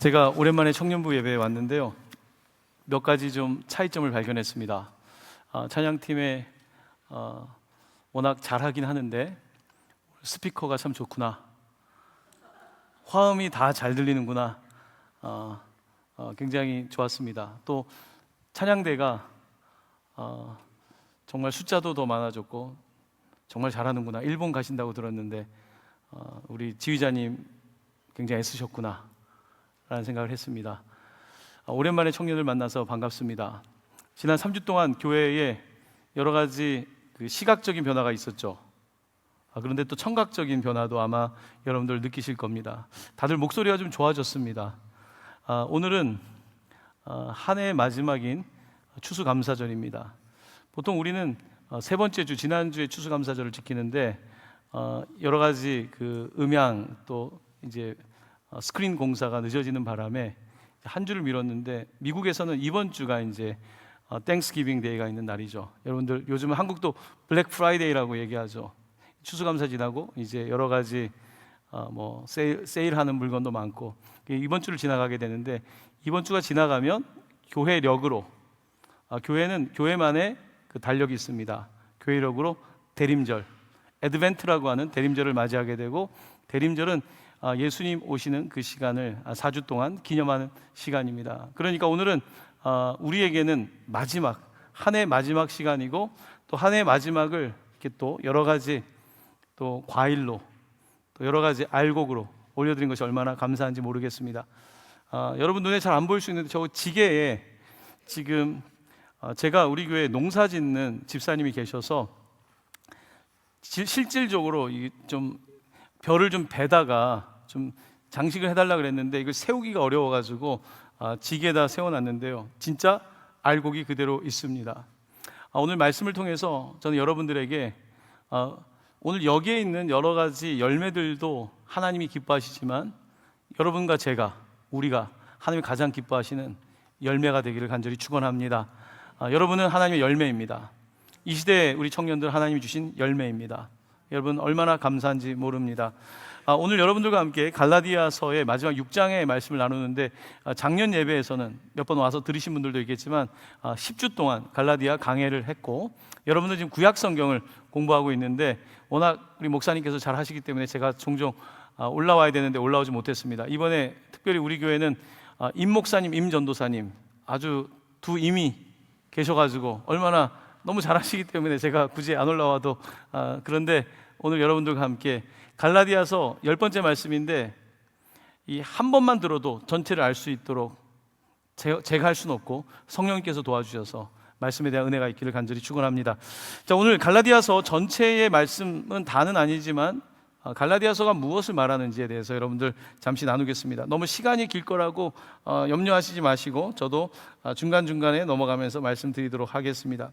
제가 오랜만에 청년부 예배에 왔는데요, 몇 가지 좀 차이점을 발견했습니다. 찬양팀에 워낙 잘하긴 하는데 스피커가 참 좋구나, 화음이 다 잘 들리는구나, 굉장히 좋았습니다. 또 찬양대가 정말 숫자도 더 많아졌고 정말 잘하는구나. 일본 가신다고 들었는데 우리 지휘자님 굉장히 애쓰셨구나 라는 생각을 했습니다. 오랜만에 청년을 만나서 반갑습니다. 지난 3주 동안 교회에 여러 가지 시각적인 변화가 있었죠. 그런데 또 청각적인 변화도 아마 여러분들 느끼실 겁니다. 다들 목소리가 좀 좋아졌습니다. 오늘은 한 해의 마지막인 추수감사절입니다. 보통 우리는 세 번째 주, 지난주에 추수감사절을 지키는데 여러 가지 음향 또 이제 스크린 공사가 늦어지는 바람에 한 주를 미뤘는데, 미국에서는 이번 주가 이제 땡스기빙 데이가 있는 날이죠. 여러분들 요즘 한국도 블랙 프라이데이라고 얘기하죠. 추수감사 지나고 이제 여러 가지 세일하는 물건도 많고, 이번 주를 지나가게 되는데, 이번 주가 지나가면 교회력으로 교회는 교회만의 달력이 있습니다. 교회력으로 대림절, 애드벤트라고 하는 대림절을 맞이하게 되고, 대림절은 예수님 오시는 그 시간을 4주 동안 기념하는 시간입니다. 그러니까 오늘은 우리에게는 마지막, 한 해 마지막 시간이고, 또 한 해 마지막을 이렇게 또 여러 가지 또 과일로 또 여러 가지 알곡으로 올려드린 것이 얼마나 감사한지 모르겠습니다. 여러분 눈에 잘 안 보일 수 있는데 저 지게에 지금 제가 우리 교회에 농사 짓는 집사님이 계셔서 실질적으로 좀 별을 좀 베다가 좀 장식을 해달라 그랬는데 이걸 세우기가 어려워가지고 지게에다 세워놨는데요, 진짜 알곡이 그대로 있습니다. 오늘 말씀을 통해서 저는 여러분들에게 오늘 여기에 있는 여러 가지 열매들도 하나님이 기뻐하시지만, 여러분과 제가, 우리가 하나님이 가장 기뻐하시는 열매가 되기를 간절히 축원합니다. 여러분은 하나님의 열매입니다. 이 시대에 우리 청년들 하나님이 주신 열매입니다. 여러분 얼마나 감사한지 모릅니다. 오늘 여러분들과 함께 갈라디아서의 마지막 6장의 말씀을 나누는데, 작년 예배에서는 몇 번 와서 들으신 분들도 있겠지만 10주 동안 갈라디아 강해를 했고, 여러분들 지금 구약 성경을 공부하고 있는데 워낙 우리 목사님께서 잘 하시기 때문에 제가 종종 올라와야 되는데 올라오지 못했습니다. 이번에 특별히 우리 교회는 임 목사님, 임 전도사님 아주 두 임이 계셔가지고 얼마나 너무 잘하시기 때문에 제가 굳이 안 올라와도 그런데 오늘 여러분들과 함께 갈라디아서 10번째 말씀인데, 이 한 번만 들어도 전체를 알 수 있도록 제가 할 수는 없고 성령님께서 도와주셔서 말씀에 대한 은혜가 있기를 간절히 축원합니다. 자, 오늘 갈라디아서 전체의 말씀은 다는 아니지만 갈라디아서가 무엇을 말하는지에 대해서 여러분들 잠시 나누겠습니다. 너무 시간이 길 거라고 염려하시지 마시고 저도 중간중간에 넘어가면서 말씀드리도록 하겠습니다.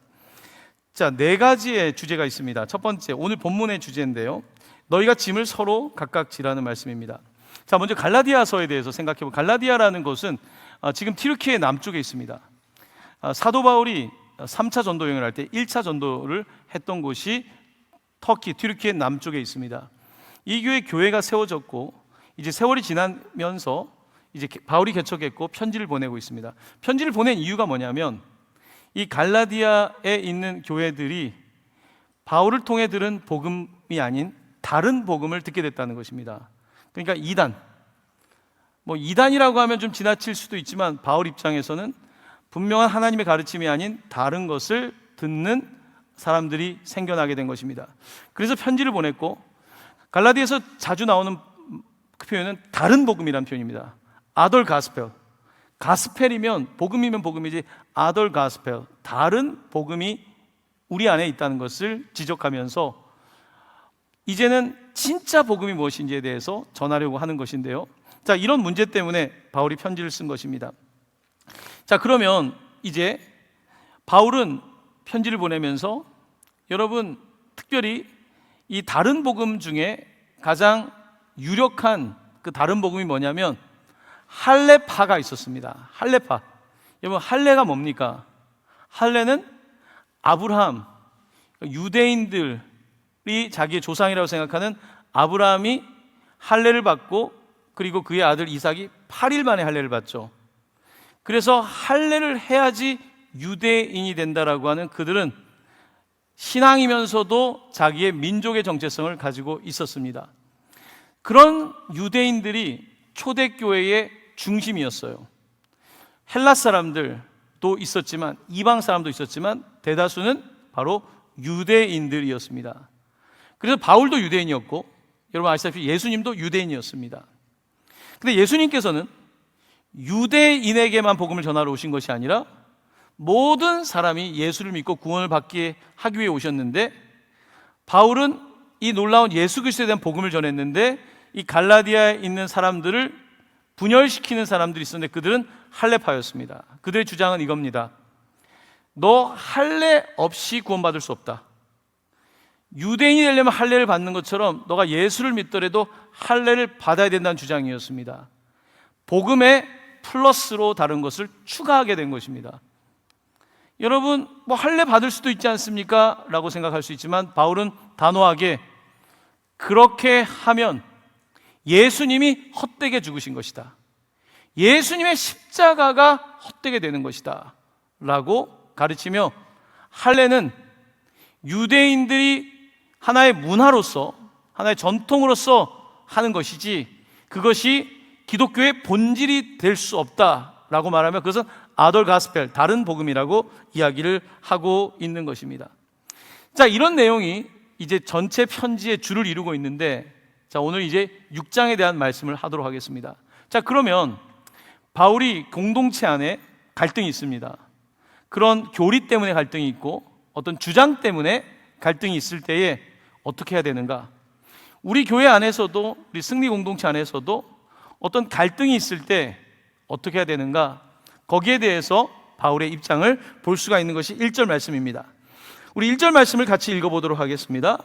자, 네 가지의 주제가 있습니다. 첫 번째, 오늘 본문의 주제인데요, 너희가 짐을 서로 각각 지라는 말씀입니다. 자, 먼저 갈라디아서에 대해서 생각해보면, 갈라디아라는 곳은 지금 튀르키예 남쪽에 있습니다. 사도 바울이 3차 전도 여행을 할 때 1차 전도를 했던 곳이 터키, 튀르키예 남쪽에 있습니다. 이 교회가 세워졌고 이제 세월이 지나면서 이제 바울이 개척했고 편지를 보내고 있습니다. 편지를 보낸 이유가 뭐냐면, 이 갈라디아에 있는 교회들이 바울을 통해 들은 복음이 아닌 다른 복음을 듣게 됐다는 것입니다. 그러니까 이단이라고 하면 좀 지나칠 수도 있지만 바울 입장에서는 분명한 하나님의 가르침이 아닌 다른 것을 듣는 사람들이 생겨나게 된 것입니다. 그래서 편지를 보냈고, 갈라디아에서 자주 나오는 그 표현은 다른 복음이라는 표현입니다. 아덜 가스펠. 가스펠이면 복음이면 복음이지, 아덜 가스펠, 다른 복음이 우리 안에 있다는 것을 지적하면서 이제는 진짜 복음이 무엇인지에 대해서 전하려고 하는 것인데요, 자, 이런 문제 때문에 바울이 편지를 쓴 것입니다. 자, 그러면 이제 바울은 편지를 보내면서 여러분, 특별히 이 다른 복음 중에 가장 유력한 그 다른 복음이 뭐냐면 할례파가 있었습니다. 할례파. 여러분, 할례가 뭡니까? 할례는 아브라함, 유대인들이 자기의 조상이라고 생각하는 아브라함이 할례를 받고 그리고 그의 아들 이삭이 8일 만에 할례를 받죠. 그래서 할례를 해야지 유대인이 된다라고 하는 그들은 신앙이면서도 자기의 민족의 정체성을 가지고 있었습니다. 그런 유대인들이 초대교회의 중심이었어요. 헬라 사람들도 있었지만 이방 사람도 있었지만 대다수는 바로 유대인들이었습니다. 그래서 바울도 유대인이었고 여러분 아시다시피 예수님도 유대인이었습니다. 그런데 예수님께서는 유대인에게만 복음을 전하러 오신 것이 아니라 모든 사람이 예수를 믿고 구원을 받게 하기 위해 오셨는데, 바울은 이 놀라운 예수 그리스도에 대한 복음을 전했는데 이 갈라디아에 있는 사람들을 분열시키는 사람들이 있었는데 그들은 할례파였습니다. 그들의 주장은 이겁니다. 너 할례 없이 구원받을 수 없다. 유대인이 되려면 할례를 받는 것처럼 너가 예수를 믿더라도 할례를 받아야 된다는 주장이었습니다. 복음에 플러스로 다른 것을 추가하게 된 것입니다. 여러분, 뭐 할례 받을 수도 있지 않습니까? 라고 생각할 수 있지만 바울은 단호하게 그렇게 하면 예수님이 헛되게 죽으신 것이다. 예수님의 십자가가 헛되게 되는 것이다. 라고 가르치며 할례는 유대인들이 하나의 문화로서, 하나의 전통으로서 하는 것이지 그것이 기독교의 본질이 될 수 없다라고 말하면 그것은 아덜 가스펠, 다른 복음이라고 이야기를 하고 있는 것입니다. 자, 이런 내용이 이제 전체 편지의 줄을 이루고 있는데, 자, 오늘 이제 6장에 대한 말씀을 하도록 하겠습니다. 자, 그러면 바울이 공동체 안에 갈등이 있습니다. 그런 교리 때문에 갈등이 있고 어떤 주장 때문에 갈등이 있을 때에 어떻게 해야 되는가? 우리 교회 안에서도, 우리 승리 공동체 안에서도 어떤 갈등이 있을 때 어떻게 해야 되는가? 거기에 대해서 바울의 입장을 볼 수가 있는 것이 1절 말씀입니다. 우리 1절 말씀을 같이 읽어보도록 하겠습니다.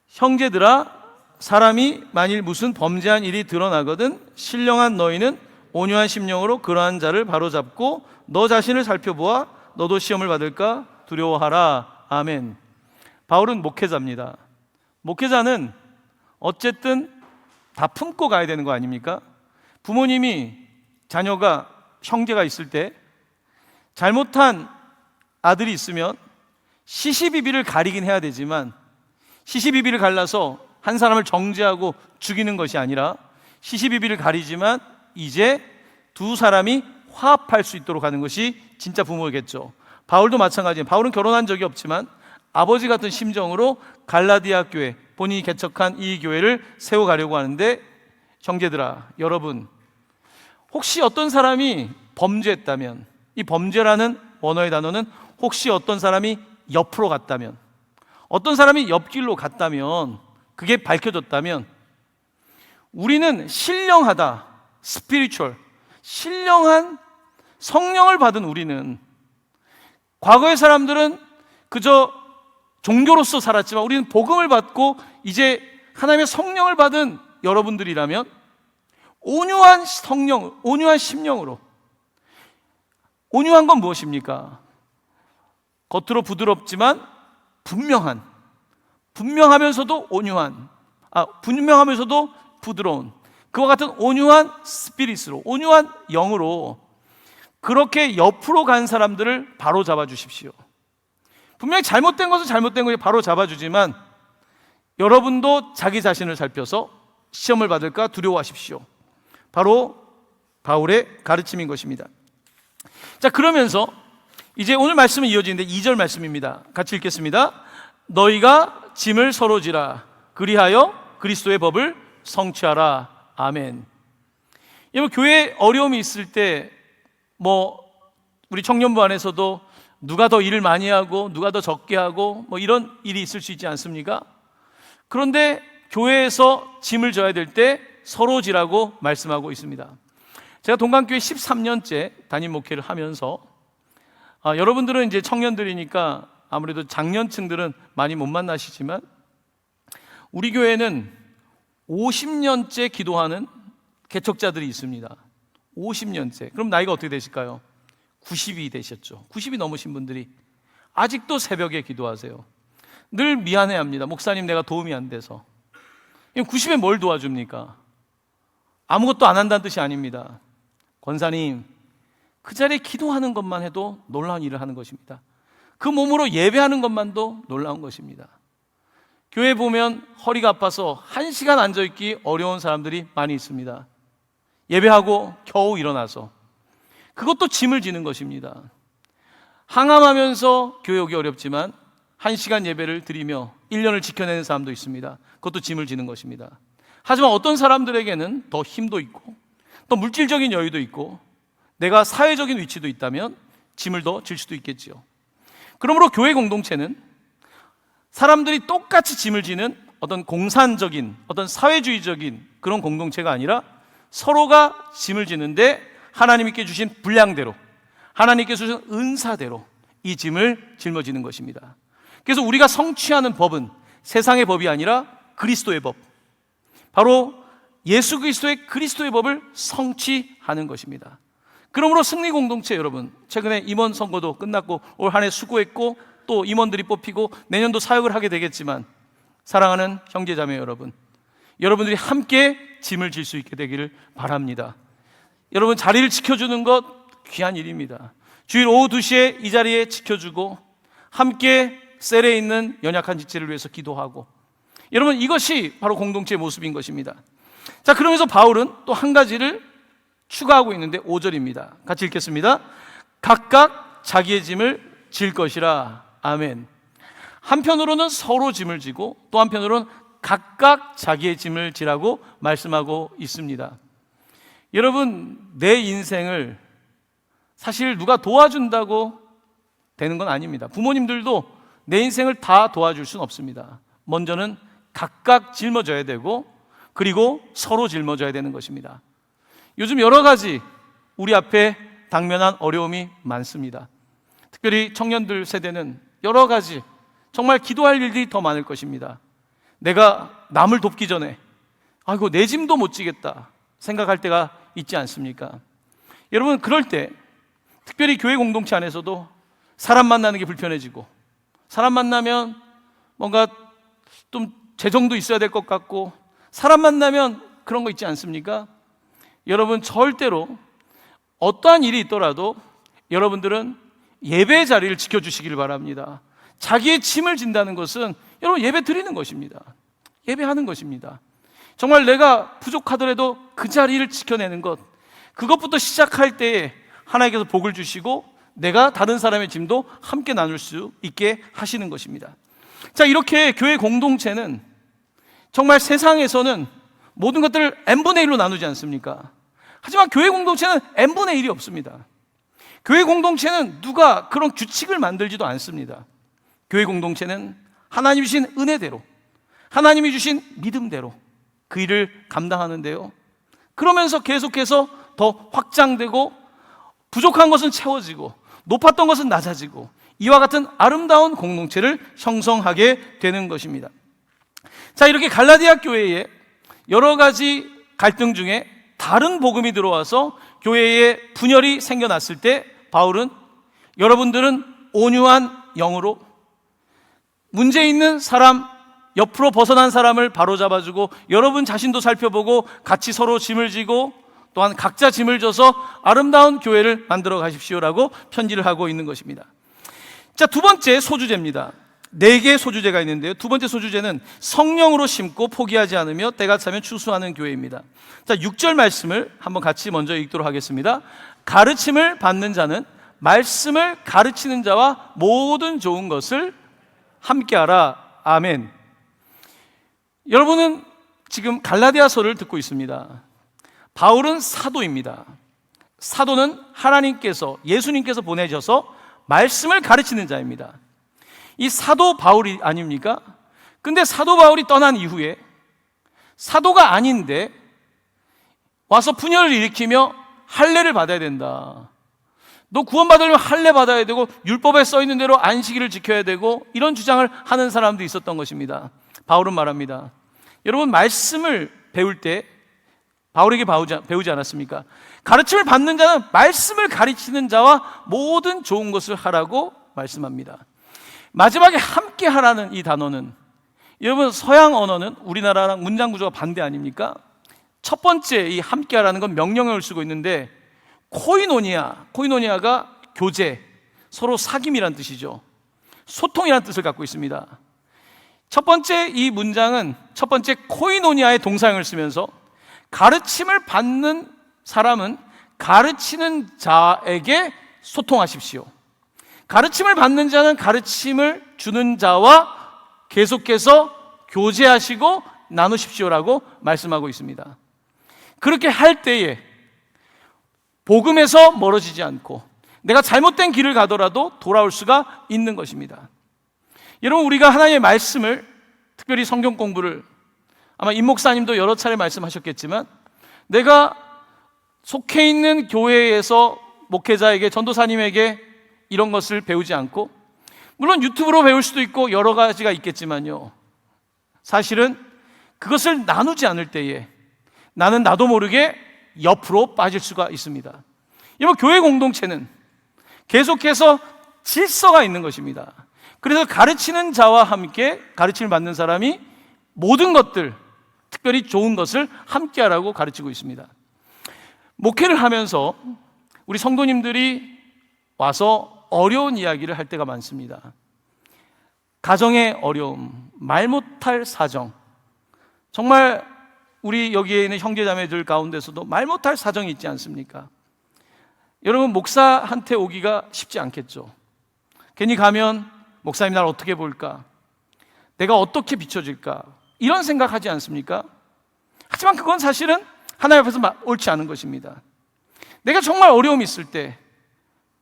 형제들아, 사람이 만일 무슨 범죄한 일이 드러나거든 신령한 너희는 온유한 심령으로 그러한 자를 바로잡고 너 자신을 살펴보아 너도 시험을 받을까 두려워하라. 아멘. 바울은 목회자입니다. 목회자는 어쨌든 다 품고 가야 되는 거 아닙니까? 부모님이 자녀가, 형제가 있을 때 잘못한 아들이 있으면 시시비비를 가리긴 해야 되지만 시시비비를 갈라서 한 사람을 정죄하고 죽이는 것이 아니라 시시비비를 가리지만 이제 두 사람이 화합할 수 있도록 하는 것이 진짜 부모겠죠. 바울도 마찬가지예요. 바울은 결혼한 적이 없지만 아버지 같은 심정으로 갈라디아 교회, 본인이 개척한 이 교회를 세워가려고 하는데, 형제들아, 여러분, 혹시 어떤 사람이 범죄했다면, 이 범죄라는 원어의 단어는 혹시 어떤 사람이 옆으로 갔다면, 어떤 사람이 옆길로 갔다면, 그게 밝혀졌다면 우리는 신령하다, 스피리추얼, 신령한 성령을 받은 우리는, 과거의 사람들은 그저 종교로서 살았지만 우리는 복음을 받고 이제 하나님의 성령을 받은 여러분들이라면 온유한 성령, 온유한 심령으로, 온유한 건 무엇입니까? 겉으로 부드럽지만 분명하면서도 온유한, 분명하면서도 부드러운, 그와 같은 온유한 스피릿으로, 온유한 영으로 그렇게 옆으로 간 사람들을 바로 잡아 주십시오. 분명히 잘못된 것은 잘못된 것에 바로 잡아주지만 여러분도 자기 자신을 살펴서 시험을 받을까 두려워하십시오. 바로 바울의 가르침인 것입니다. 자, 그러면서 이제 오늘 말씀은 이어지는데 2절 말씀입니다. 같이 읽겠습니다. 너희가 짐을 서로 지라. 그리하여 그리스도의 법을 성취하라. 아멘. 여러분, 교회에 어려움이 있을 때 우리 청년부 안에서도 누가 더 일을 많이 하고 누가 더 적게 하고 이런 일이 있을 수 있지 않습니까? 그런데 교회에서 짐을 져야 될 때 서로 지라고 말씀하고 있습니다. 제가 동강교회 13년째 담임 목회를 하면서 여러분들은 이제 청년들이니까 아무래도 장년층들은 많이 못 만나시지만 우리 교회는 50년째 기도하는 개척자들이 있습니다. 50년째. 그럼 나이가 어떻게 되실까요? 90이 되셨죠. 90이 넘으신 분들이 아직도 새벽에 기도하세요. 늘 미안해합니다. 목사님, 내가 도움이 안 돼서. 90에 뭘 도와줍니까? 아무것도 안 한다는 뜻이 아닙니다. 권사님, 그 자리에 기도하는 것만 해도 놀라운 일을 하는 것입니다. 그 몸으로 예배하는 것만도 놀라운 것입니다. 교회 보면 허리가 아파서 1시간 앉아있기 어려운 사람들이 많이 있습니다. 예배하고 겨우 일어나서, 그것도 짐을 지는 것입니다. 항암하면서 교회 오기 어렵지만 1시간 예배를 드리며 1년을 지켜내는 사람도 있습니다. 그것도 짐을 지는 것입니다. 하지만 어떤 사람들에게는 더 힘도 있고 또 물질적인 여유도 있고 내가 사회적인 위치도 있다면 짐을 더 질 수도 있겠지요. 그러므로 교회 공동체는 사람들이 똑같이 짐을 지는 어떤 공산적인, 어떤 사회주의적인 그런 공동체가 아니라 서로가 짐을 지는데 하나님께 주신 분량대로, 하나님께 주신 은사대로 이 짐을 짊어지는 것입니다. 그래서 우리가 성취하는 법은 세상의 법이 아니라 그리스도의 법, 바로 예수 그리스도의 법을 성취하는 것입니다. 그러므로 승리 공동체 여러분, 최근에 임원 선거도 끝났고 올 한 해 수고했고 또 임원들이 뽑히고 내년도 사역을 하게 되겠지만, 사랑하는 형제자매 여러분, 여러분들이 함께 짐을 질 수 있게 되기를 바랍니다. 여러분, 자리를 지켜주는 것 귀한 일입니다. 주일 오후 2시에 이 자리에 지켜주고 함께 셀에 있는 연약한 지체를 위해서 기도하고, 여러분, 이것이 바로 공동체의 모습인 것입니다. 자, 그러면서 바울은 또 한 가지를 추가하고 있는데 5절입니다. 같이 읽겠습니다. 각각 자기의 짐을 질 것이라. 아멘. 한편으로는 서로 짐을 지고 또 한편으로는 각각 자기의 짐을 지라고 말씀하고 있습니다. 여러분, 내 인생을 사실 누가 도와준다고 되는 건 아닙니다. 부모님들도 내 인생을 다 도와줄 수는 없습니다. 먼저는 각각 짊어져야 되고 그리고 서로 짊어져야 되는 것입니다. 요즘 여러 가지 우리 앞에 당면한 어려움이 많습니다. 특별히 청년들 세대는 여러 가지 정말 기도할 일들이 더 많을 것입니다. 내가 남을 돕기 전에 아이고 내 짐도 못 지겠다 생각할 때가 있지 않습니까? 여러분, 그럴 때 특별히 교회 공동체 안에서도 사람 만나는 게 불편해지고, 사람 만나면 뭔가 좀 재정도 있어야 될 것 같고, 사람 만나면 그런 거 있지 않습니까? 여러분, 절대로 어떠한 일이 있더라도 여러분들은 예배 자리를 지켜주시길 바랍니다. 자기의 짐을 진다는 것은 여러분 예배 드리는 것입니다. 예배하는 것입니다. 정말 내가 부족하더라도 그 자리를 지켜내는 것, 그것부터 시작할 때에 하나님께서 복을 주시고 내가 다른 사람의 짐도 함께 나눌 수 있게 하시는 것입니다. 자, 이렇게 교회 공동체는 정말 세상에서는 모든 것들을 n분의 1로 나누지 않습니까? 하지만 교회 공동체는 n분의 1이 없습니다. 교회 공동체는 누가 그런 규칙을 만들지도 않습니다. 교회 공동체는 하나님이 주신 은혜대로, 하나님이 주신 믿음대로 그 일을 감당하는데요, 그러면서 계속해서 더 확장되고 부족한 것은 채워지고 높았던 것은 낮아지고 이와 같은 아름다운 공동체를 형성하게 되는 것입니다. 자, 이렇게 갈라디아 교회에 여러 가지 갈등 중에 다른 복음이 들어와서 교회에 분열이 생겨났을 때 바울은 여러분들은 온유한 영으로 문제 있는 사람, 옆으로 벗어난 사람을 바로잡아주고 여러분 자신도 살펴보고 같이 서로 짐을 지고 또한 각자 짐을 져서 아름다운 교회를 만들어 가십시오라고 편지를 하고 있는 것입니다. 자, 두 번째 소주제입니다. 4개의 소주제가 있는데요, 두 번째 소주제는 성령으로 심고 포기하지 않으며 때가 차면 추수하는 교회입니다. 자, 6절 말씀을 한번 같이 먼저 읽도록 하겠습니다. 가르침을 받는 자는 말씀을 가르치는 자와 모든 좋은 것을 함께하라. 아멘. 여러분은 지금 갈라디아서를 듣고 있습니다. 바울은 사도입니다. 사도는 하나님께서, 예수님께서 보내셔서 말씀을 가르치는 자입니다. 이 사도 바울이 아닙니까? 근데 사도 바울이 떠난 이후에 사도가 아닌데 와서 분열을 일으키며 할례를 받아야 된다, 너 구원받으려면 할례 받아야 되고 율법에 써 있는 대로 안식일을 지켜야 되고, 이런 주장을 하는 사람도 있었던 것입니다. 바울은 말합니다. 여러분, 말씀을 배울 때 바울에게 배우지 않았습니까? 가르침을 받는 자는 말씀을 가르치는 자와 모든 좋은 것을 하라고 말씀합니다. 마지막에 함께 하라는 이 단어는, 여러분 서양 언어는 우리나라랑 문장 구조가 반대 아닙니까? 첫 번째 이 함께하라는 건 명령어를 쓰고 있는데 코이노니아가 교제, 서로 사귐이란 뜻이죠. 소통이란 뜻을 갖고 있습니다. 첫 번째 이 문장은 첫 번째 코이노니아의 동사형을 쓰면서 가르침을 받는 사람은 가르치는 자에게 소통하십시오. 가르침을 받는 자는 가르침을 주는 자와 계속해서 교제하시고 나누십시오라고 말씀하고 있습니다. 그렇게 할 때에 복음에서 멀어지지 않고 내가 잘못된 길을 가더라도 돌아올 수가 있는 것입니다. 여러분, 우리가 하나님의 말씀을, 특별히 성경 공부를, 아마 임 목사님도 여러 차례 말씀하셨겠지만, 내가 속해 있는 교회에서 목회자에게, 전도사님에게 이런 것을 배우지 않고, 물론 유튜브로 배울 수도 있고 여러 가지가 있겠지만요, 사실은 그것을 나누지 않을 때에 나는 나도 모르게 옆으로 빠질 수가 있습니다. 여러분, 교회 공동체는 계속해서 질서가 있는 것입니다. 그래서 가르치는 자와 함께 가르침을 받는 사람이 모든 것들, 특별히 좋은 것을 함께 하라고 가르치고 있습니다. 목회를 하면서 우리 성도님들이 와서 어려운 이야기를 할 때가 많습니다. 가정의 어려움, 말 못할 사정, 정말 우리 여기에 있는 형제자매들 가운데서도 말 못할 사정이 있지 않습니까? 여러분, 목사한테 오기가 쉽지 않겠죠. 괜히 가면 목사님 날 어떻게 볼까? 내가 어떻게 비춰질까? 이런 생각하지 않습니까? 하지만 그건 사실은 하나님 앞에서 옳지 않은 것입니다. 내가 정말 어려움이 있을 때,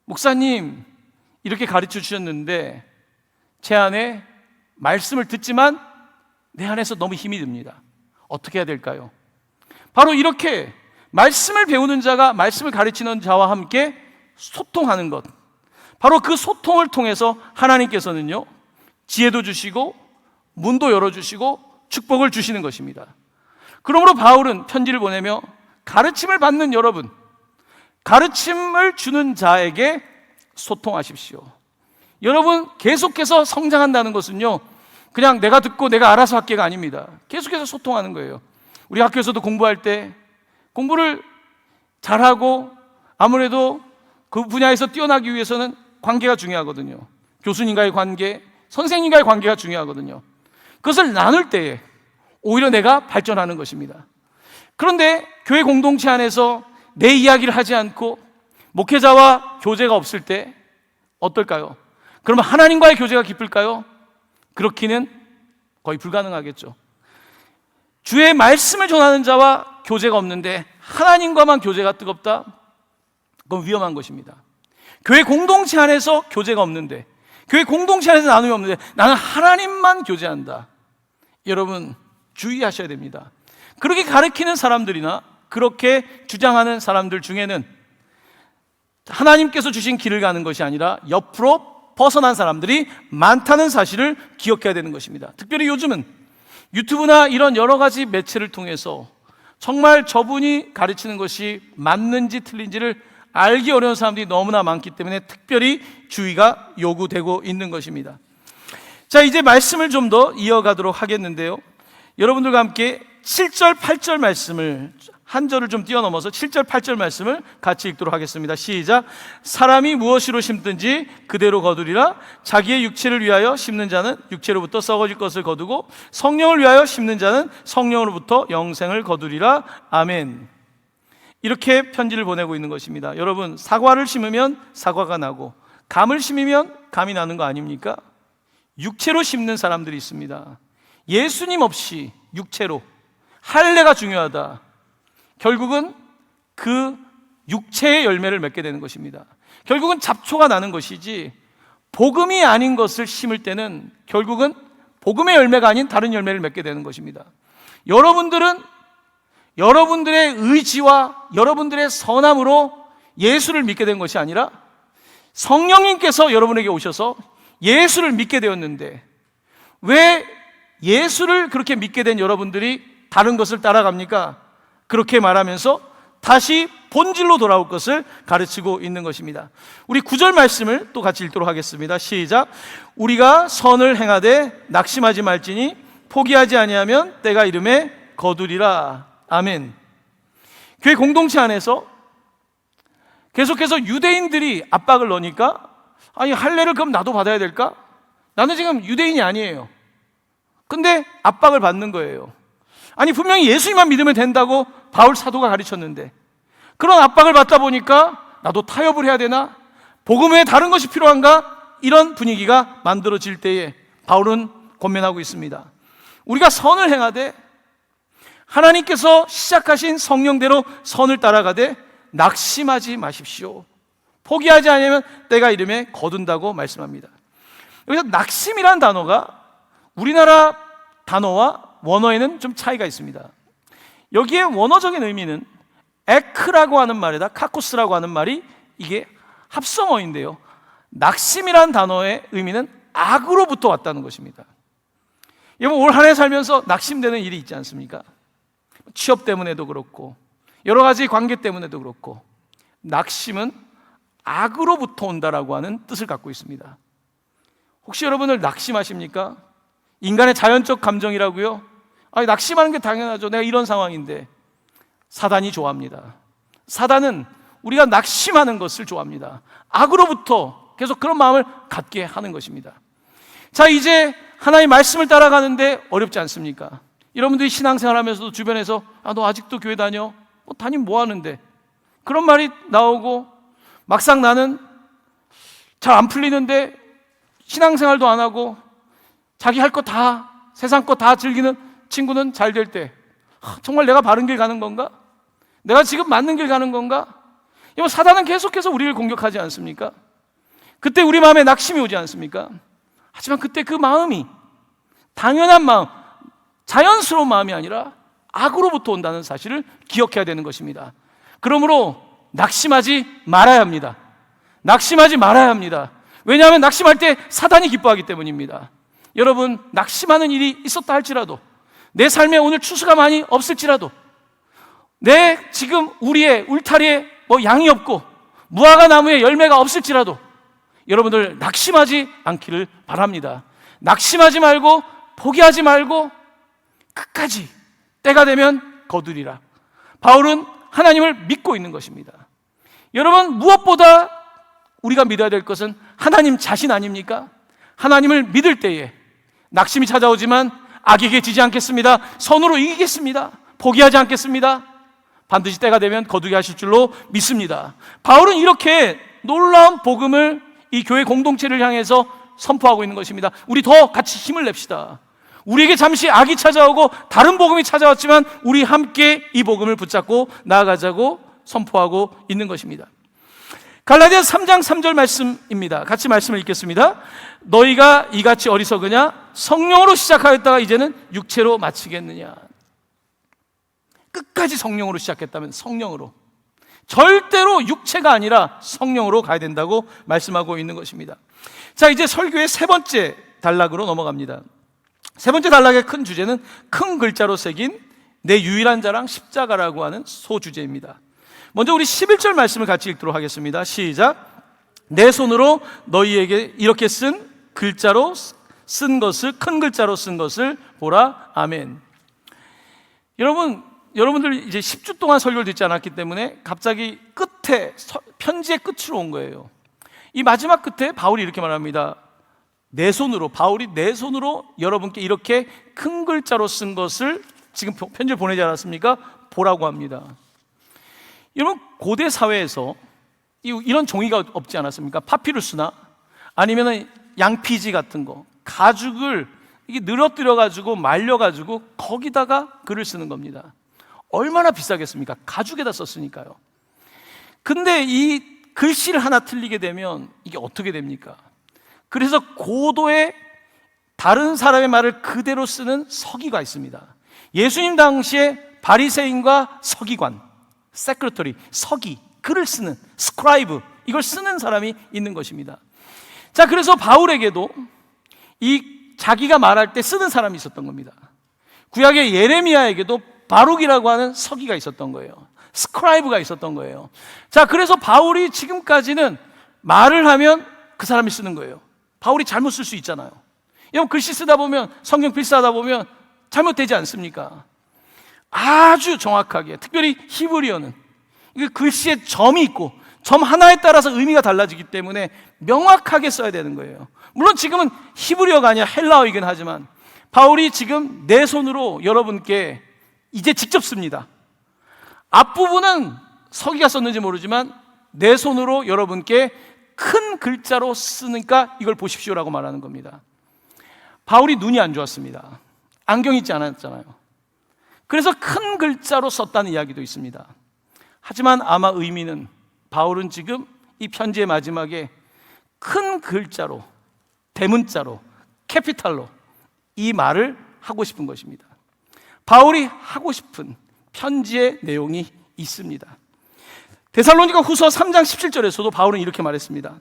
목사님 이렇게 가르쳐 주셨는데 제 안에 말씀을 듣지만 내 안에서 너무 힘이 듭니다. 어떻게 해야 될까요? 바로 이렇게 말씀을 배우는 자가 말씀을 가르치는 자와 함께 소통하는 것, 바로 그 소통을 통해서 하나님께서는요, 지혜도 주시고 문도 열어주시고 축복을 주시는 것입니다. 그러므로 바울은 편지를 보내며 가르침을 받는 여러분, 가르침을 주는 자에게 소통하십시오. 여러분, 계속해서 성장한다는 것은요, 그냥 내가 듣고 내가 알아서 할게가 아닙니다. 계속해서 소통하는 거예요. 우리 학교에서도 공부할 때 공부를 잘하고 아무래도 그 분야에서 뛰어나기 위해서는 관계가 중요하거든요. 교수님과의 관계, 선생님과의 관계가 중요하거든요. 그것을 나눌 때에 오히려 내가 발전하는 것입니다. 그런데 교회 공동체 안에서 내 이야기를 하지 않고 목회자와 교제가 없을 때 어떨까요? 그러면 하나님과의 교제가 깊을까요? 그렇기는 거의 불가능하겠죠. 주의 말씀을 전하는 자와 교제가 없는데 하나님과만 교제가 뜨겁다? 그건 위험한 것입니다. 교회 공동체 안에서 교제가 없는데, 교회 공동체 안에서 나눔이 없는데 나는 하나님만 교제한다. 여러분, 주의하셔야 됩니다. 그렇게 가르치는 사람들이나 그렇게 주장하는 사람들 중에는 하나님께서 주신 길을 가는 것이 아니라 옆으로 벗어난 사람들이 많다는 사실을 기억해야 되는 것입니다. 특별히 요즘은 유튜브나 이런 여러 가지 매체를 통해서 정말 저분이 가르치는 것이 맞는지 틀린지를 알기 어려운 사람들이 너무나 많기 때문에 특별히 주의가 요구되고 있는 것입니다. 자, 이제 말씀을 좀 더 이어가도록 하겠는데요, 여러분들과 함께 7절, 8절 말씀을, 한 절을 좀 뛰어넘어서 7절, 8절 말씀을 같이 읽도록 하겠습니다. 시작. 사람이 무엇으로 심든지 그대로 거두리라. 자기의 육체를 위하여 심는 자는 육체로부터 썩어질 것을 거두고 성령을 위하여 심는 자는 성령으로부터 영생을 거두리라. 아멘. 이렇게 편지를 보내고 있는 것입니다. 여러분, 사과를 심으면 사과가 나고 감을 심으면 감이 나는 거 아닙니까? 육체로 심는 사람들이 있습니다. 예수님 없이 육체로, 할례가 중요하다. 결국은 그 육체의 열매를 맺게 되는 것입니다. 결국은 잡초가 나는 것이지 복음이 아닌 것을 심을 때는 결국은 복음의 열매가 아닌 다른 열매를 맺게 되는 것입니다. 여러분들은 여러분들의 의지와 여러분들의 선함으로 예수를 믿게 된 것이 아니라 성령님께서 여러분에게 오셔서 예수를 믿게 되었는데, 왜 예수를 그렇게 믿게 된 여러분들이 다른 것을 따라갑니까? 그렇게 말하면서 다시 본질로 돌아올 것을 가르치고 있는 것입니다. 우리 9절 말씀을 또 같이 읽도록 하겠습니다. 시작. 우리가 선을 행하되 낙심하지 말지니 포기하지 아니하면 때가 이름에 거두리라. 아멘. 교회 공동체 안에서 계속해서 유대인들이 압박을 넣으니까, 아니 할례를 그럼 나도 받아야 될까? 나는 지금 유대인이 아니에요. 근데 압박을 받는 거예요. 아니 분명히 예수님만 믿으면 된다고 바울 사도가 가르쳤는데, 그런 압박을 받다 보니까 나도 타협을 해야 되나? 복음 외에 다른 것이 필요한가? 이런 분위기가 만들어질 때에 바울은 권면하고 있습니다. 우리가 선을 행하되 하나님께서 시작하신 성령대로 선을 따라가되 낙심하지 마십시오. 포기하지 않으면 때가 이름에 거둔다고 말씀합니다. 여기서 낙심이라는 단어가 우리나라 단어와 원어에는 좀 차이가 있습니다. 여기에 원어적인 의미는 에크라고 하는 말에다 카코스라고 하는 말이 이게 합성어인데요, 낙심이라는 단어의 의미는 악으로부터 왔다는 것입니다. 여러분, 올 한 해 살면서 낙심되는 일이 있지 않습니까? 취업 때문에도 그렇고 여러 가지 관계 때문에도 그렇고, 낙심은 악으로부터 온다라고 하는 뜻을 갖고 있습니다. 혹시 여러분을 낙심하십니까? 인간의 자연적 감정이라고요? 아니, 낙심하는 게 당연하죠. 내가 이런 상황인데. 사단이 좋아합니다. 사단은 우리가 낙심하는 것을 좋아합니다. 악으로부터 계속 그런 마음을 갖게 하는 것입니다. 자, 이제 하나님의 말씀을 따라가는데 어렵지 않습니까? 여러분들이 신앙생활 하면서도 주변에서 너 아직도 교회 다녀? 다니면 뭐 하는데? 그런 말이 나오고, 막상 나는 잘 안 풀리는데 신앙생활도 안 하고 자기 할 거 다, 세상 거 다 즐기는 친구는 잘 될 때, 정말 내가 바른 길 가는 건가? 내가 지금 맞는 길 가는 건가? 사단은 계속해서 우리를 공격하지 않습니까? 그때 우리 마음에 낙심이 오지 않습니까? 하지만 그때 그 마음이 당연한 마음, 자연스러운 마음이 아니라 악으로부터 온다는 사실을 기억해야 되는 것입니다. 그러므로 낙심하지 말아야 합니다. 낙심하지 말아야 합니다. 왜냐하면 낙심할 때 사단이 기뻐하기 때문입니다. 여러분, 낙심하는 일이 있었다 할지라도, 내 삶에 오늘 추수가 많이 없을지라도, 내 지금 우리의 울타리에 양이 없고 무화과 나무에 열매가 없을지라도 여러분들 낙심하지 않기를 바랍니다. 낙심하지 말고 포기하지 말고 끝까지 때가 되면 거두리라. 바울은 하나님을 믿고 있는 것입니다. 여러분, 무엇보다 우리가 믿어야 될 것은 하나님 자신 아닙니까? 하나님을 믿을 때에 낙심이 찾아오지만 악에게 지지 않겠습니다. 선으로 이기겠습니다. 포기하지 않겠습니다. 반드시 때가 되면 거두게 하실 줄로 믿습니다. 바울은 이렇게 놀라운 복음을 이 교회 공동체를 향해서 선포하고 있는 것입니다. 우리 더 같이 힘을 냅시다. 우리에게 잠시 악이 찾아오고 다른 복음이 찾아왔지만 우리 함께 이 복음을 붙잡고 나아가자고 선포하고 있는 것입니다. 갈라디아서 3장 3절 말씀입니다. 같이 말씀을 읽겠습니다. 너희가 이같이 어리석으냐? 성령으로 시작하였다가 이제는 육체로 마치겠느냐? 끝까지 성령으로 시작했다면 성령으로, 절대로 육체가 아니라 성령으로 가야 된다고 말씀하고 있는 것입니다. 자, 이제 설교의 세 번째 단락으로 넘어갑니다. 세 번째 단락의 큰 주제는 큰 글자로 새긴 내 유일한 자랑 십자가라고 하는 소주제입니다. 먼저 우리 11절 말씀을 같이 읽도록 하겠습니다. 시작. 내 손으로 너희에게 이렇게 쓴 글자로 쓴 것을, 큰 글자로 쓴 것을 보라. 아멘. 여러분들 이제 10주 동안 설교를 듣지 않았기 때문에 갑자기 끝에, 편지의 끝으로 온 거예요. 이 마지막 끝에 바울이 이렇게 말합니다. 내 손으로, 바울이 내 손으로 여러분께 이렇게 큰 글자로 쓴 것을 지금 편지를 보내지 않았습니까? 보라고 합니다. 여러분, 고대 사회에서 이런 종이가 없지 않았습니까? 파피루스나 아니면 양피지 같은 거, 가죽을 이게 늘어뜨려가지고 말려가지고 거기다가 글을 쓰는 겁니다. 얼마나 비싸겠습니까? 가죽에다 썼으니까요. 근데 이 글씨를 하나 틀리게 되면 이게 어떻게 됩니까? 그래서 고도의 다른 사람의 말을 그대로 쓰는 서기가 있습니다. 예수님 당시에 바리새인과 서기관, 세크레터리, 서기, 글을 쓰는 스크라이브, 이걸 쓰는 사람이 있는 것입니다. 자, 그래서 바울에게도 이 자기가 말할 때 쓰는 사람이 있었던 겁니다. 구약의 예레미야에게도 바룩이라고 하는 서기가 있었던 거예요. 스크라이브가 있었던 거예요. 자, 그래서 바울이 지금까지는 말을 하면 그 사람이 쓰는 거예요. 바울이 잘못 쓸 수 있잖아요. 여러분, 글씨 쓰다 보면, 성경 필사하다 보면 잘못되지 않습니까? 아주 정확하게, 특별히 히브리어는 이 글씨에 점이 있고 점 하나에 따라서 의미가 달라지기 때문에 명확하게 써야 되는 거예요. 물론 지금은 히브리어가 아니라 헬라어이긴 하지만 바울이 지금 내 손으로 여러분께 이제 직접 씁니다. 앞부분은 서기가 썼는지 모르지만 내 손으로 여러분께 큰 글자로 쓰니까 이걸 보십시오라고 말하는 겁니다. 바울이 눈이 안 좋았습니다. 안경 있지 않았잖아요. 그래서 큰 글자로 썼다는 이야기도 있습니다. 하지만 아마 의미는 바울은 지금 이 편지의 마지막에 큰 글자로, 대문자로, 캐피탈로 이 말을 하고 싶은 것입니다. 바울이 하고 싶은 편지의 내용이 있습니다. 데살로니가 후서 3장 17절에서도 바울은 이렇게 말했습니다.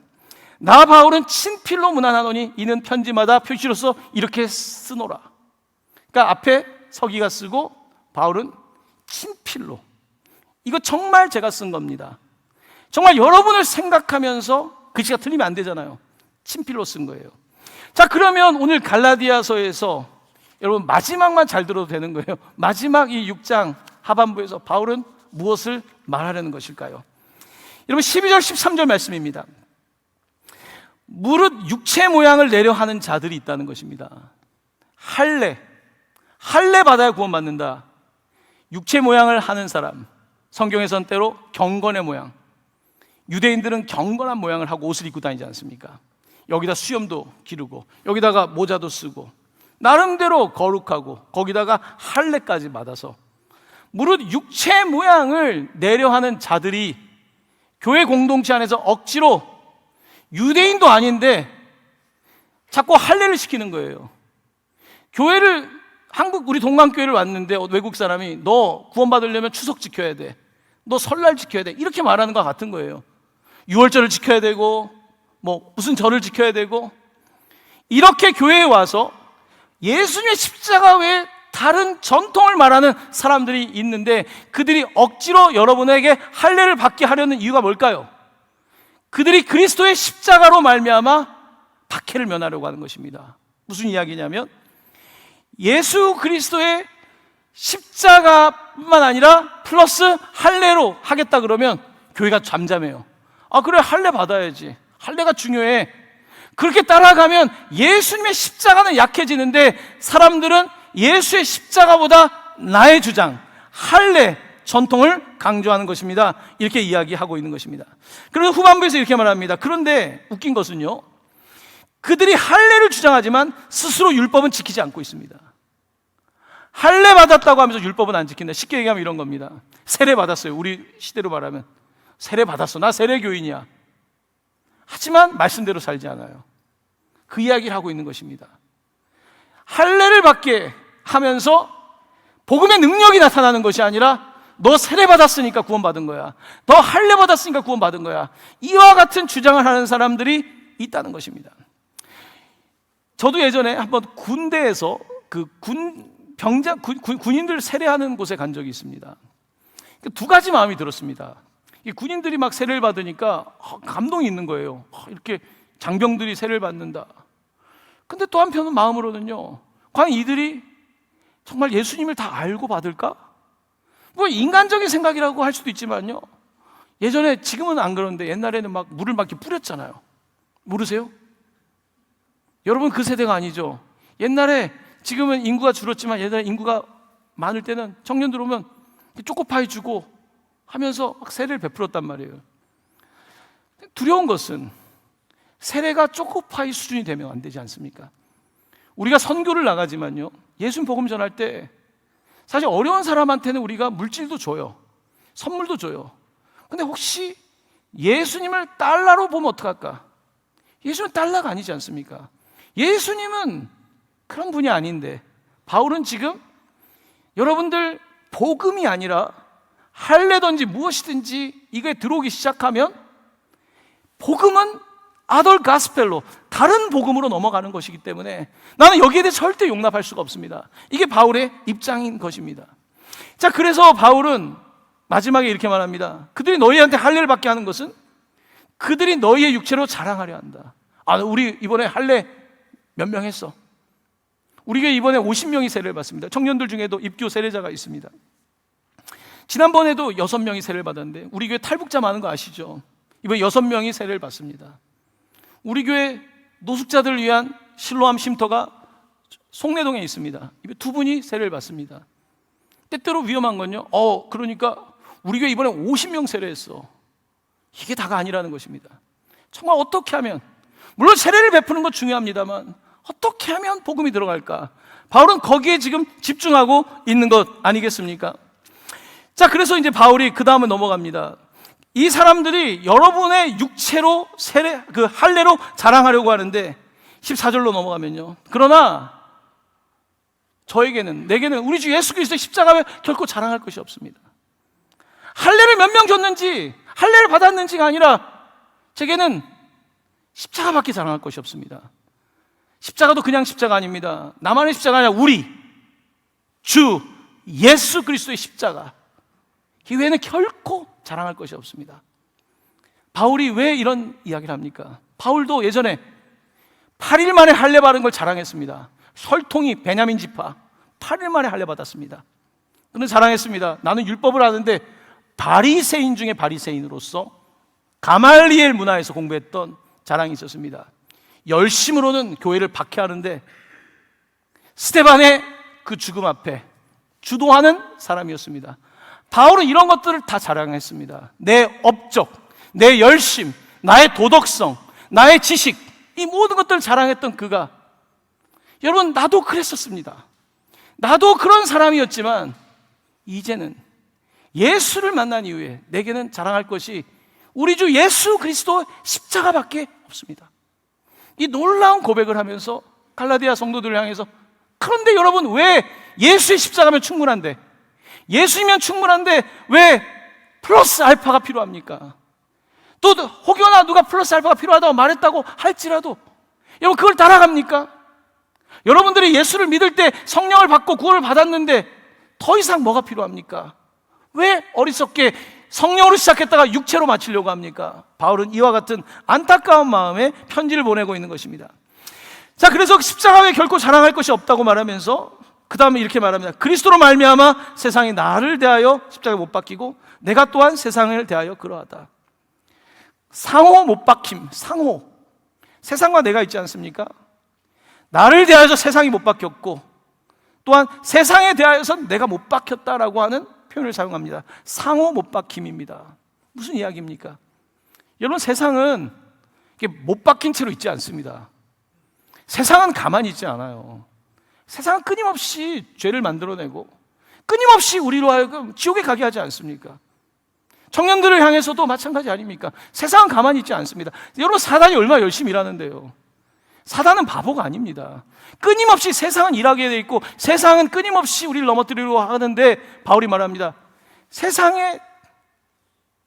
나 바울은 친필로 문안하노니 이는 편지마다 표시로서 이렇게 쓰노라. 그러니까 앞에 서기가 쓰고 바울은 친필로, 이거 정말 제가 쓴 겁니다. 정말 여러분을 생각하면서 글씨가 틀리면 안 되잖아요. 친필로 쓴 거예요. 자, 그러면 오늘 갈라디아서에서 여러분 마지막만 잘 들어도 되는 거예요. 마지막 이 6장 하반부에서 바울은 무엇을 말하려는 것일까요? 여러분 12절 13절 말씀입니다. 무릇 육체 모양을 내려 하는 자들이 있다는 것입니다. 할례 받아야 구원받는다. 육체 모양을 하는 사람, 성경에선 때로 경건의 모양, 유대인들은 경건한 모양을 하고 옷을 입고 다니지 않습니까? 여기다 수염도 기르고 여기다가 모자도 쓰고 나름대로 거룩하고 거기다가 할례까지 받아서 무릇 육체 모양을 내려하는 자들이 교회 공동체 안에서 억지로 유대인도 아닌데 자꾸 할례를 시키는 거예요. 교회를, 한국 우리 동강교회를 왔는데 외국 사람이 너 구원받으려면 추석 지켜야 돼, 너 설날 지켜야 돼, 이렇게 말하는 것 같은 거예요. 유월절을 지켜야 되고 뭐 무슨 절을 지켜야 되고, 이렇게 교회에 와서 예수님의 십자가 외에 다른 전통을 말하는 사람들이 있는데 그들이 억지로 여러분에게 할례를 받게 하려는 이유가 뭘까요? 그들이 그리스도의 십자가로 말미암아 박해를 면하려고 하는 것입니다. 무슨 이야기냐면 예수 그리스도의 십자가뿐만 아니라 플러스 할례로 하겠다 그러면 교회가 잠잠해요. 아, 그래, 할례 받아야지, 할례가 중요해. 그렇게 따라가면 예수님의 십자가는 약해지는데 사람들은 예수의 십자가보다 나의 주장, 할례, 전통을 강조하는 것입니다. 이렇게 이야기하고 있는 것입니다. 그래서 후반부에서 이렇게 말합니다. 그런데 웃긴 것은요, 그들이 할례를 주장하지만 스스로 율법은 지키지 않고 있습니다. 할례 받았다고 하면서 율법은 안 지킨다. 쉽게 얘기하면 이런 겁니다. 세례 받았어요. 우리 시대로 말하면 세례 받았어, 나 세례교인이야. 하지만 말씀대로 살지 않아요. 그 이야기를 하고 있는 것입니다. 할례를 받게 하면서 복음의 능력이 나타나는 것이 아니라 너 세례 받았으니까 구원받은 거야, 너 할례 받았으니까 구원받은 거야, 이와 같은 주장을 하는 사람들이 있다는 것입니다. 저도 예전에 한번 군대에서 그 군인들 세례하는 곳에 간 적이 있습니다. 두 가지 마음이 들었습니다. 군인들이 막 세례를 받으니까 감동이 있는 거예요. 이렇게 장병들이 세례를 받는다. 근데 또 한편은 마음으로는요, 과연 이들이 정말 예수님을 다 알고 받을까? 뭐 인간적인 생각이라고 할 수도 있지만요, 예전에, 지금은 안 그러는데 옛날에는 막 물을 막 이렇게 뿌렸잖아요. 모르세요? 여러분 그 세대가 아니죠. 옛날에, 지금은 인구가 줄었지만 옛날에 인구가 많을 때는 청년들 오면 초코파이 주고 하면서 막 세례를 베풀었단 말이에요. 두려운 것은 세례가 초코파이 수준이 되면 안 되지 않습니까? 우리가 선교를 나가지만요, 예수님 복음 전할 때 사실 어려운 사람한테는 우리가 물질도 줘요, 선물도 줘요. 근데 혹시 예수님을 달러로 보면 어떡할까? 예수님은 달러가 아니지 않습니까? 예수님은 그런 분이 아닌데, 바울은 지금 여러분들 복음이 아니라 할례든지 무엇이든지 이거에 들어오기 시작하면 복음은 아덜 가스펠로, 다른 복음으로 넘어가는 것이기 때문에 나는 여기에 대해 절대 용납할 수가 없습니다. 이게 바울의 입장인 것입니다. 자, 그래서 바울은 마지막에 이렇게 말합니다. 그들이 너희한테 할례를 받게 하는 것은 그들이 너희의 육체로 자랑하려 한다. 아, 우리 이번에 할례 몇 명 했어. 우리 교회 이번에 50명이 세례를 받습니다. 청년들 중에도 입교 세례자가 있습니다. 지난번에도 6명이 세례를 받았는데 우리 교회 탈북자 많은 거 아시죠? 이번에 6명이 세례를 받습니다. 우리 교회 노숙자들을 위한 실로암 쉼터가 송내동에 있습니다. 이 2분이 세례를 받습니다. 때때로 위험한 건요, 그러니까 우리 교회 이번에 50명 세례했어. 이게 다가 아니라는 것입니다. 정말 어떻게 하면, 물론 세례를 베푸는 건 중요합니다만 어떻게 하면 복음이 들어갈까? 바울은 거기에 지금 집중하고 있는 것 아니겠습니까? 자, 그래서 이제 바울이 그 다음에 넘어갑니다. 이 사람들이 여러분의 육체로 할례로 자랑하려고 하는데 14절로 넘어가면요, 그러나 내게는 우리 주 예수 그리스도의 십자가에 결코 자랑할 것이 없습니다. 할례를 몇 명 줬는지, 할례를 받았는지가 아니라 제게는 십자가밖에 자랑할 것이 없습니다. 십자가도 그냥 십자가 아닙니다. 나만의 십자가 아니라 우리 주 예수 그리스도의 십자가, 이 외에는 결코 자랑할 것이 없습니다. 바울이 왜 이런 이야기를 합니까? 바울도 예전에 8일 만에 할례 받은 걸 자랑했습니다. 설통이 베냐민 지파 8일 만에 할례 받았습니다. 그는 자랑했습니다. 나는 율법을 아는데 바리새인 중에 바리새인으로서 가말리엘 문화에서 공부했던 자랑이 있었습니다. 열심으로는 교회를 박해하는데 스데반의 그 죽음 앞에 주도하는 사람이었습니다. 바울은 이런 것들을 다 자랑했습니다. 내 업적, 내 열심, 나의 도덕성, 나의 지식, 이 모든 것들을 자랑했던 그가, 여러분, 나도 그랬었습니다. 나도 그런 사람이었지만 이제는 예수를 만난 이후에 내게는 자랑할 것이 우리 주 예수 그리스도 십자가밖에 없습니다. 이 놀라운 고백을 하면서 갈라디아 성도들을 향해서, 그런데 여러분, 왜 예수의 십자가면 충분한데, 예수이면 충분한데 왜 플러스 알파가 필요합니까? 또 혹여나 누가 플러스 알파가 필요하다고 말했다고 할지라도 여러분, 그걸 따라갑니까? 여러분들이 예수를 믿을 때 성령을 받고 구원을 받았는데 더 이상 뭐가 필요합니까? 왜 어리석게 성령으로 시작했다가 육체로 마치려고 합니까? 바울은 이와 같은 안타까운 마음에 편지를 보내고 있는 것입니다. 자, 그래서 십자가에 결코 자랑할 것이 없다고 말하면서 그 다음에 이렇게 말합니다. 그리스도로 말미암아 세상이 나를 대하여 십자가에 못 박히고 내가 또한 세상을 대하여 그러하다. 상호 못 박힘, 상호. 세상과 내가 있지 않습니까? 나를 대하여서 세상이 못 박혔고 또한 세상에 대하여서 내가 못 박혔다라고 하는 표현을 사용합니다. 상호 못 박힘입니다. 무슨 이야기입니까? 여러분, 세상은 못 박힌 채로 있지 않습니다. 세상은 가만히 있지 않아요. 세상은 끊임없이 죄를 만들어내고 끊임없이 우리로 하여금 지옥에 가게 하지 않습니까? 청년들을 향해서도 마찬가지 아닙니까? 세상은 가만히 있지 않습니다. 여러분, 사단이 얼마나 열심히 일하는데요. 사단은 바보가 아닙니다. 끊임없이 세상은 일하게 돼 있고 세상은 끊임없이 우리를 넘어뜨리려고 하는데 바울이 말합니다. 세상에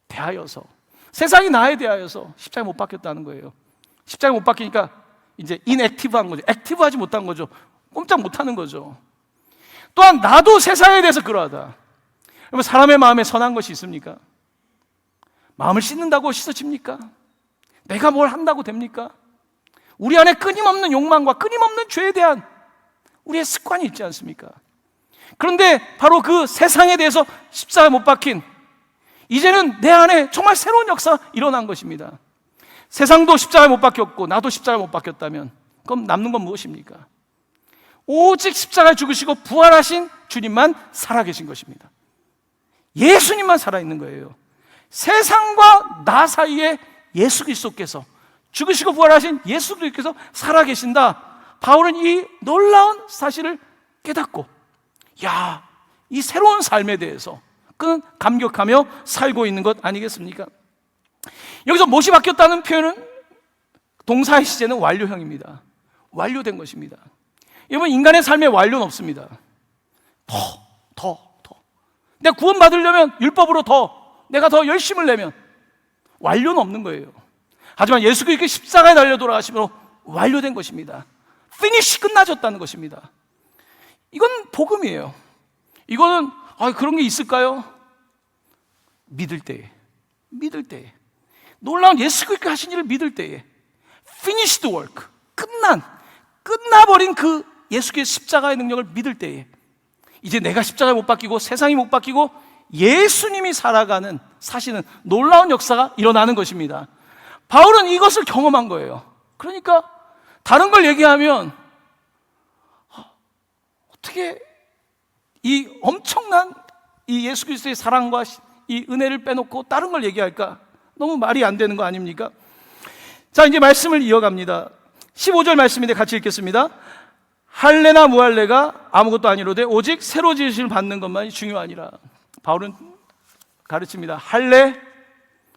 대하여서, 세상이 나에 대하여서 십자가에 못 박혔다는 거예요. 십자가에 못 박히니까 이제 인액티브한 거죠. 액티브하지 못한 거죠. 꼼짝 못하는 거죠. 또한 나도 세상에 대해서 그러하다. 여러분, 사람의 마음에 선한 것이 있습니까? 마음을 씻는다고 씻어집니까? 내가 뭘 한다고 됩니까? 우리 안에 끊임없는 욕망과 끊임없는 죄에 대한 우리의 습관이 있지 않습니까? 그런데 바로 그 세상에 대해서 십자가에 못 박힌, 이제는 내 안에 정말 새로운 역사가 일어난 것입니다. 세상도 십자가에 못 박혔고 나도 십자가에 못 박혔다면 그럼 남는 건 무엇입니까? 오직 십자가에 죽으시고 부활하신 주님만 살아계신 것입니다. 예수님만 살아있는 거예요. 세상과 나 사이에 예수 그리스도께서, 죽으시고 부활하신 예수 그리스도께서 살아계신다. 바울은 이 놀라운 사실을 깨닫고, 이 새로운 삶에 대해서 그는 감격하며 살고 있는 것 아니겠습니까? 여기서 못이 바뀌었다는 표현은 동사의 시제는 완료형입니다. 완료된 것입니다. 여러분, 인간의 삶에 완료는 없습니다. 더. 내가 구원받으려면 율법으로 내가 더 열심을 내면 완료는 없는 거예요. 하지만 예수 그리스도 십자가에 달려 돌아가심으로 완료된 것입니다. 피니시, 끝나졌다는 것입니다. 이건 복음이에요. 이거는 그런 게 있을까요? 믿을 때에 놀라운 예수 그리스도 하신 일을 믿을 때에 finished work, 끝나버린 그 예수의 십자가의 능력을 믿을 때에 이제 내가 십자가에 못 박히고 세상이 못 박히고 예수님이 살아가는 사실은 놀라운 역사가 일어나는 것입니다. 바울은 이것을 경험한 거예요. 그러니까 다른 걸 얘기하면 어떻게 이 엄청난 이 예수 그리스도의 사랑과 이 은혜를 빼놓고 다른 걸 얘기할까? 너무 말이 안 되는 거 아닙니까? 자, 이제 말씀을 이어갑니다. 15절 말씀인데 같이 읽겠습니다. 할례나 무할례가 아무것도 아니로되 오직 새로 지으심을 받는 것만이 중요하니라. 바울은 가르칩니다. 할례,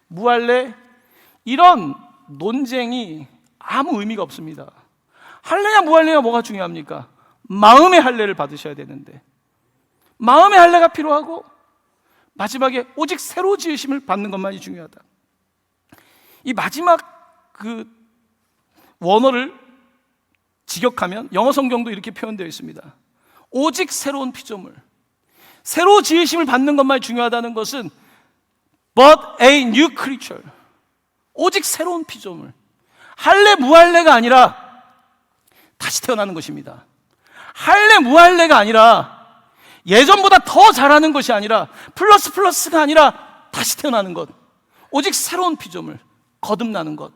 무할례 이런 논쟁이 아무 의미가 없습니다. 할례냐 무할례냐 뭐가 중요합니까? 마음의 할례를 받으셔야 되는데 마음의 할례가 필요하고 마지막에 오직 새로 지으심을 받는 것만이 중요하다. 이 마지막 그 원어를 직역하면 영어 성경도 이렇게 표현되어 있습니다. 오직 새로운 피조물, 새로 지으심을 받는 것만이 중요하다는 것은 but a new creature, 오직 새로운 피조물. 할례 무할례가 아니라 다시 태어나는 것입니다. 할례 무할례가 아니라 예전보다 더 잘하는 것이 아니라 플러스가 아니라 다시 태어나는 것, 오직 새로운 피조물, 거듭나는 것,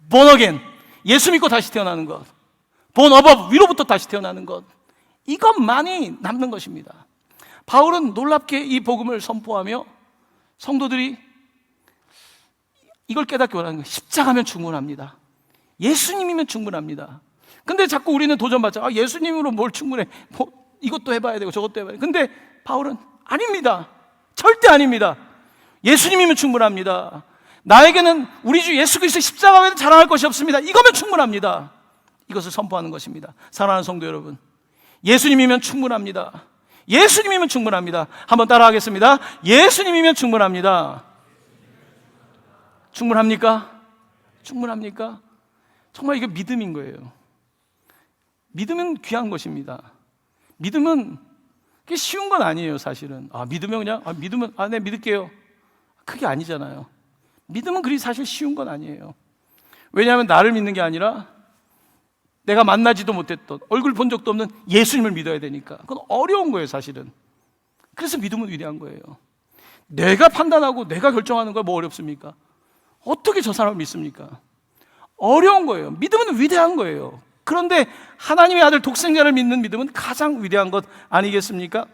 born again, 예수 믿고 다시 태어나는 것, born above, 위로부터 다시 태어나는 것, 이것만이 남는 것입니다. 바울은 놀랍게 이 복음을 선포하며 성도들이 이걸 깨닫기 원하는 거예요. 십자가면 충분합니다. 예수님이면 충분합니다. 근데 자꾸 우리는 도전받자. 예수님으로 뭘 충분해? 이것도 해봐야 되고 저것도 해봐야 되고. 근데 바울은 아닙니다. 절대 아닙니다. 예수님이면 충분합니다. 나에게는 우리 주 예수 그리스도의 십자가 외에는 자랑할 것이 없습니다. 이거면 충분합니다. 이것을 선포하는 것입니다. 사랑하는 성도 여러분, 예수님이면 충분합니다. 예수님이면 충분합니다. 한번 따라하겠습니다. 예수님이면 충분합니다. 충분합니까? 충분합니까? 정말 이게 믿음인 거예요. 믿음은 귀한 것입니다. 믿음은 그게 쉬운 건 아니에요, 사실은. 믿으면 그냥, 믿으면, 네, 믿을게요. 그게 아니잖아요. 믿음은 그리 사실 쉬운 건 아니에요. 왜냐하면 나를 믿는 게 아니라 내가 만나지도 못했던, 얼굴 본 적도 없는 예수님을 믿어야 되니까. 그건 어려운 거예요, 사실은. 그래서 믿음은 위대한 거예요. 내가 판단하고 내가 결정하는 거 뭐 어렵습니까? 어떻게 저 사람을 믿습니까? 어려운 거예요. 믿음은 위대한 거예요. 그런데 하나님의 아들 독생자를 믿는 믿음은 가장 위대한 것 아니겠습니까?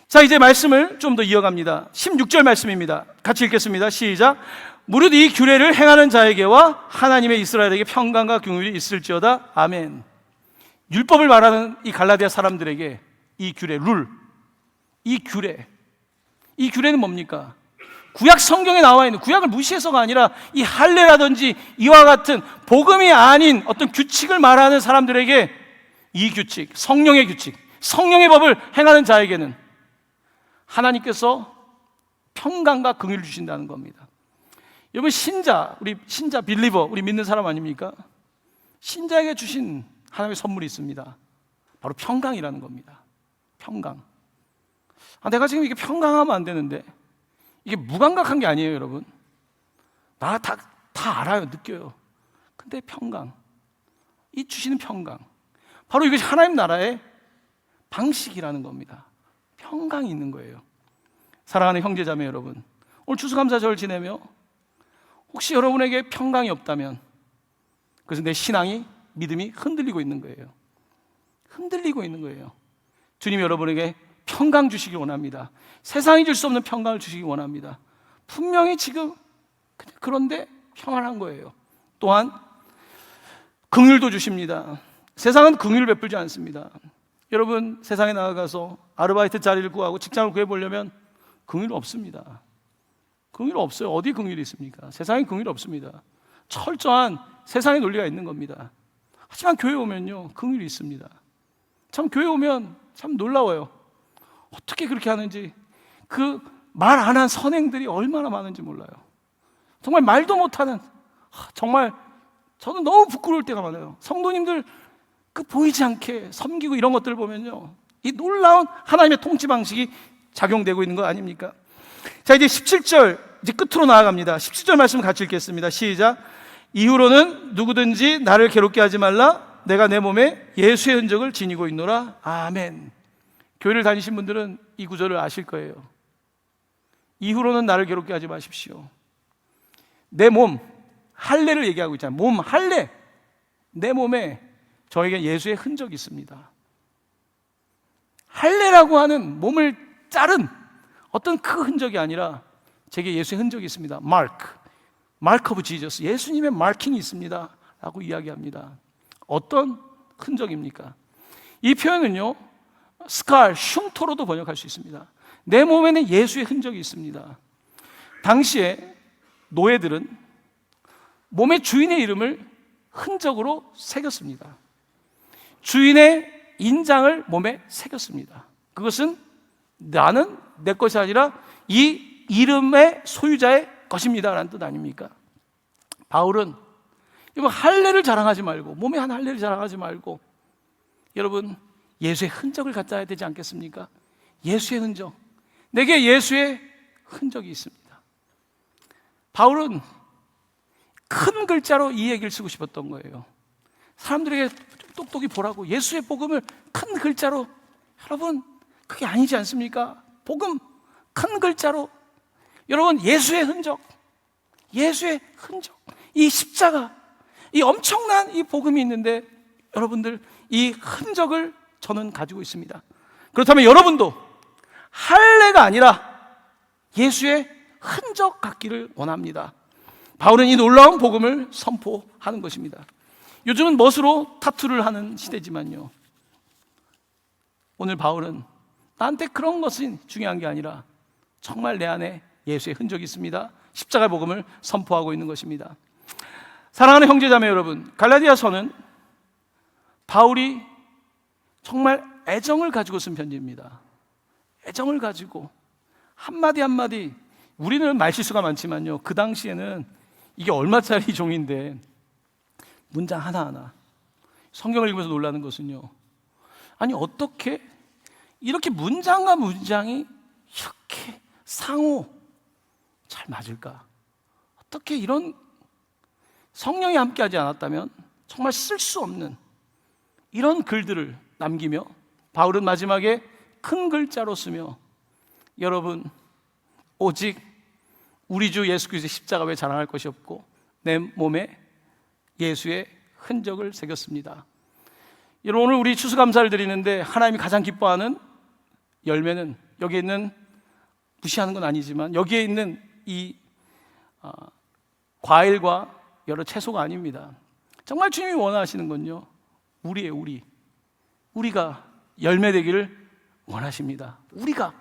자, 이제 말씀을 좀 더 이어갑니다. 16절 말씀입니다. 같이 읽겠습니다. 시작. 무릇 이 규례를 행하는 자에게와 하나님의 이스라엘에게 평강과 긍휼이 있을지어다. 아멘. 율법을 말하는 이 갈라디아 사람들에게 이 규례, 룰, 이 규례는 뭡니까? 구약 성경에 나와 있는, 구약을 무시해서가 아니라 이 할례라든지 이와 같은 복음이 아닌 어떤 규칙을 말하는 사람들에게 이 규칙, 성령의 규칙, 성령의 법을 행하는 자에게는 하나님께서 평강과 긍휼을 주신다는 겁니다. 여러분, 우리 신자, 빌리버, 우리 믿는 사람 아닙니까? 신자에게 주신 하나님의 선물이 있습니다. 바로 평강이라는 겁니다. 평강. 내가 지금 이게 평강하면 안 되는데, 이게 무감각한 게 아니에요, 여러분. 나 다 알아요, 느껴요. 근데 평강, 이 주시는 평강, 바로 이것이 하나님 나라의 방식이라는 겁니다. 평강이 있는 거예요. 사랑하는 형제자매 여러분, 오늘 추수감사절 지내며 혹시 여러분에게 평강이 없다면 그래서 내 신앙이, 믿음이 흔들리고 있는 거예요. 흔들리고 있는 거예요. 주님 여러분에게 평강 주시기 원합니다. 세상이 줄 수 없는 평강을 주시기 원합니다. 분명히 지금 그런데 평안한 거예요. 또한 긍휼도 주십니다. 세상은 긍휼을 베풀지 않습니다. 여러분, 세상에 나가서 아르바이트 자리를 구하고 직장을 구해보려면 긍휼 없습니다. 긍휼 없어요. 어디 긍휼이 있습니까? 세상에 긍휼 없습니다. 철저한 세상의 논리가 있는 겁니다. 하지만 교회 오면요, 긍휼이 있습니다. 참 교회 오면 참 놀라워요. 어떻게 그렇게 하는지, 그 말 안 한 선행들이 얼마나 많은지 몰라요. 정말 말도 못하는, 정말 저는 너무 부끄러울 때가 많아요. 성도님들 그 보이지 않게 섬기고 이런 것들을 보면요, 이 놀라운 하나님의 통치 방식이 작용되고 있는 거 아닙니까? 자, 이제 17절, 이제 끝으로 나아갑니다. 17절 말씀 같이 읽겠습니다. 시작. 이후로는 누구든지 나를 괴롭게 하지 말라. 내가 내 몸에 예수의 흔적을 지니고 있노라. 아멘. 교회를 다니신 분들은 이 구절을 아실 거예요. 이후로는 나를 괴롭게 하지 마십시오. 내 몸, 할례를 얘기하고 있잖아요. 몸, 할례. 내 몸에 저에게 예수의 흔적이 있습니다. 할례라고 하는 몸을 자른 어떤 그 흔적이 아니라 제게 예수의 흔적이 있습니다. 마크 오브 지저스, 예수님의 마킹이 있습니다 라고 이야기합니다. 어떤 흔적입니까? 이 표현은요, 스칼, 흉터로도 번역할 수 있습니다. 내 몸에는 예수의 흔적이 있습니다. 당시에 노예들은 몸의 주인의 이름을 흔적으로 새겼습니다. 주인의 인장을 몸에 새겼습니다. 그것은 나는 내 것이 아니라 이 이름의 소유자의 것입니다 라는 뜻 아닙니까? 바울은 이번 할례를 자랑하지 말고, 몸에 한 할례를 자랑하지 말고, 여러분 예수의 흔적을 갖다 야 되지 않겠습니까? 예수의 흔적, 내게 예수의 흔적이 있습니다. 바울은 큰 글자로 이 얘기를 쓰고 싶었던 거예요. 사람들에게 똑똑히 보라고, 예수의 복음을 큰 글자로. 여러분 그게 아니지 않습니까? 복음 큰 글자로. 여러분 예수의 흔적, 예수의 흔적, 이 십자가, 이 엄청난 이 복음이 있는데 여러분들 이 흔적을 저는 가지고 있습니다. 그렇다면 여러분도 할례가 아니라 예수의 흔적 갖기를 원합니다. 바울은 이 놀라운 복음을 선포하는 것입니다. 요즘은 멋으로 타투를 하는 시대지만요, 오늘 바울은 나한테 그런 것이 중요한 게 아니라 정말 내 안에 예수의 흔적이 있습니다. 십자가의 복음을 선포하고 있는 것입니다. 사랑하는 형제자매 여러분, 갈라디아서는 바울이 정말 애정을 가지고 쓴 편지입니다. 애정을 가지고 한마디 한마디, 우리는 말실수가 많지만요, 그 당시에는 이게 얼마짜리 종인데 문장 하나하나, 성경을 읽으면서 놀라는 것은요, 아니 어떻게 이렇게 문장과 문장이 이렇게 상호 잘 맞을까? 어떻게 이런 성령이 함께하지 않았다면 정말 쓸 수 없는 이런 글들을 남기며, 바울은 마지막에 큰 글자로 쓰며, 여러분 오직 우리 주 예수 그리스도의 십자가 외에 자랑할 것이 없고 내 몸에 예수의 흔적을 새겼습니다. 여러분 오늘 우리 추수감사를 드리는데 하나님이 가장 기뻐하는 열매는, 여기에 있는, 무시하는 건 아니지만 여기에 있는 이 과일과 여러 채소가 아닙니다. 정말 주님이 원하시는 건요, 우리예요. 우리가 열매 되기를 원하십니다. 우리가,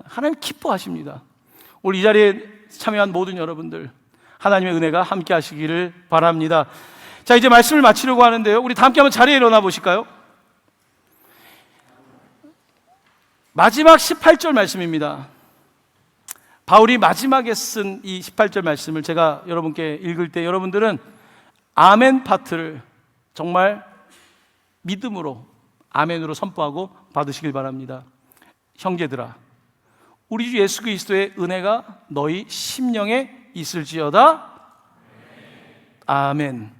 하나님 기뻐하십니다. 오늘 이 자리에 참여한 모든 여러분들, 하나님의 은혜가 함께 하시기를 바랍니다. 자, 이제 말씀을 마치려고 하는데요, 우리 다 함께 한번 자리에 일어나 보실까요? 마지막 18절 말씀입니다. 바울이 마지막에 쓴 이 18절 말씀을 제가 여러분께 읽을 때 여러분들은 아멘 파트를 정말 믿음으로, 아멘으로 선포하고 받으시길 바랍니다. 형제들아, 우리 주 예수 그리스도의 은혜가 너희 심령에 있을지어다. 아멘.